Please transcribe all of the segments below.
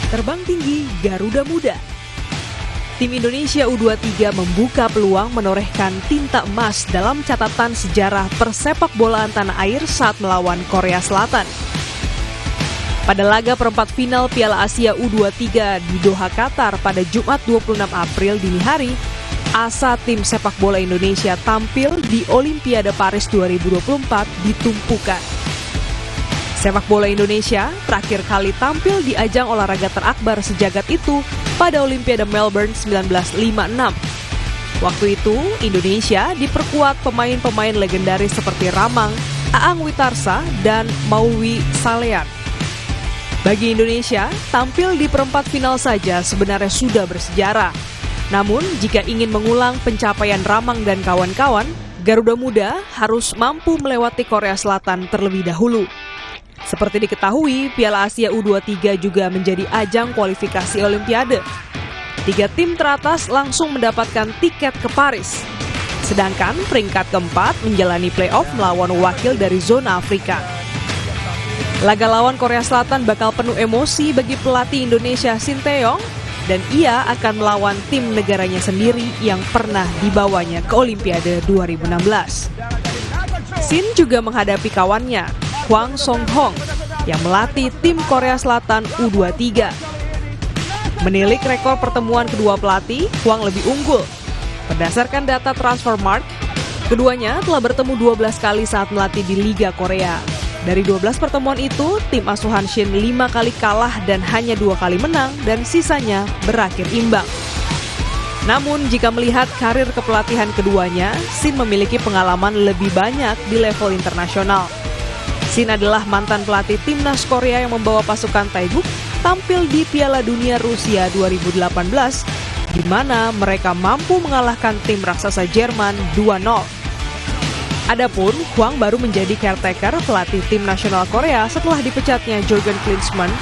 Terbang tinggi Garuda Muda. Tim Indonesia U23 membuka peluang menorehkan tinta emas dalam catatan sejarah persepak bolaan tanah air saat melawan Korea Selatan. Pada laga perempat final Piala Asia U23 di Doha, Qatar pada Jumat 26 April dini hari, asa tim sepak bola Indonesia tampil di Olimpiade Paris 2024 ditumpukan. Sepak bola Indonesia terakhir kali tampil di ajang olahraga terakbar sejagat itu pada Olimpiade Melbourne 1956. Waktu itu, Indonesia diperkuat pemain-pemain legendaris seperti Ramang, Aang Witarsa, dan Mauwi Salean. Bagi Indonesia, tampil di perempat final saja sebenarnya sudah bersejarah. Namun, jika ingin mengulang pencapaian Ramang dan kawan-kawan, Garuda Muda harus mampu melewati Korea Selatan terlebih dahulu. Seperti diketahui, Piala Asia U23 juga menjadi ajang kualifikasi Olimpiade. 3 tim teratas langsung mendapatkan tiket ke Paris. Sedangkan peringkat keempat menjalani play-off melawan wakil dari zona Afrika. Laga lawan Korea Selatan bakal penuh emosi bagi pelatih Indonesia Shin Tae-yong, dan ia akan melawan tim negaranya sendiri yang pernah dibawanya ke Olimpiade 2016. Shin juga menghadapi kawannya, Hwang Song-hong, yang melatih tim Korea Selatan U23. Menilik rekor pertemuan kedua pelatih, Hwang lebih unggul. Berdasarkan data Transfermarkt, keduanya telah bertemu 12 kali saat melatih di Liga Korea. Dari 12 pertemuan itu, tim asuhan Shin 5 kali kalah dan hanya 2 kali menang, dan sisanya berakhir imbang. Namun, jika melihat karir kepelatihan keduanya, Shin memiliki pengalaman lebih banyak di level internasional. Shin adalah mantan pelatih timnas Korea yang membawa pasukan Taeguk tampil di Piala Dunia Rusia 2018, di mana mereka mampu mengalahkan tim raksasa Jerman 2-0. Adapun Hwang baru menjadi caretaker pelatih tim nasional Korea setelah dipecatnya Jurgen Klinsmann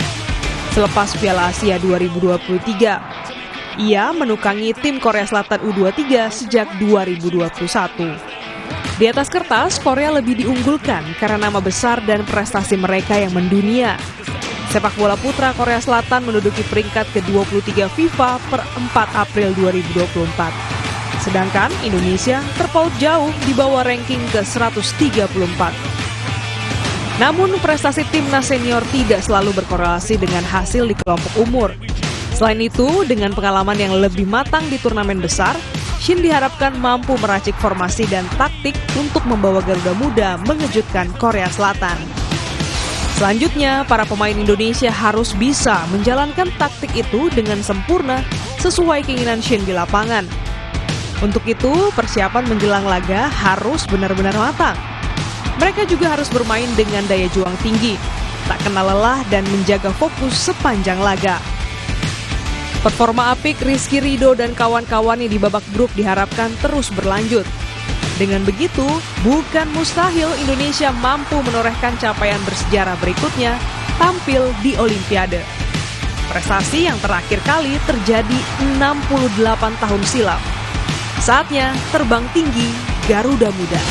selepas Piala Asia 2023. Ia menukangi tim Korea Selatan U23 sejak 2021. Di atas kertas, Korea lebih diunggulkan karena nama besar dan prestasi mereka yang mendunia. Sepak bola putra Korea Selatan menduduki peringkat ke-23 FIFA per 4 April 2024. Sedangkan Indonesia terpaut jauh di bawah ranking ke-134. Namun, prestasi timnas senior tidak selalu berkorelasi dengan hasil di kelompok umur. Selain itu, dengan pengalaman yang lebih matang di turnamen besar, Shin diharapkan mampu meracik formasi dan taktik untuk membawa Garuda Muda mengejutkan Korea Selatan. Selanjutnya, para pemain Indonesia harus bisa menjalankan taktik itu dengan sempurna sesuai keinginan Shin di lapangan. Untuk itu, persiapan menjelang laga harus benar-benar matang. Mereka juga harus bermain dengan daya juang tinggi, tak kenal lelah dan menjaga fokus sepanjang laga. Performa apik Rizky Ridho dan kawan-kawannya di babak grup diharapkan terus berlanjut. Dengan begitu, bukan mustahil Indonesia mampu menorehkan capaian bersejarah berikutnya tampil di Olimpiade. Prestasi yang terakhir kali terjadi 68 tahun silam. Saatnya terbang tinggi Garuda Muda.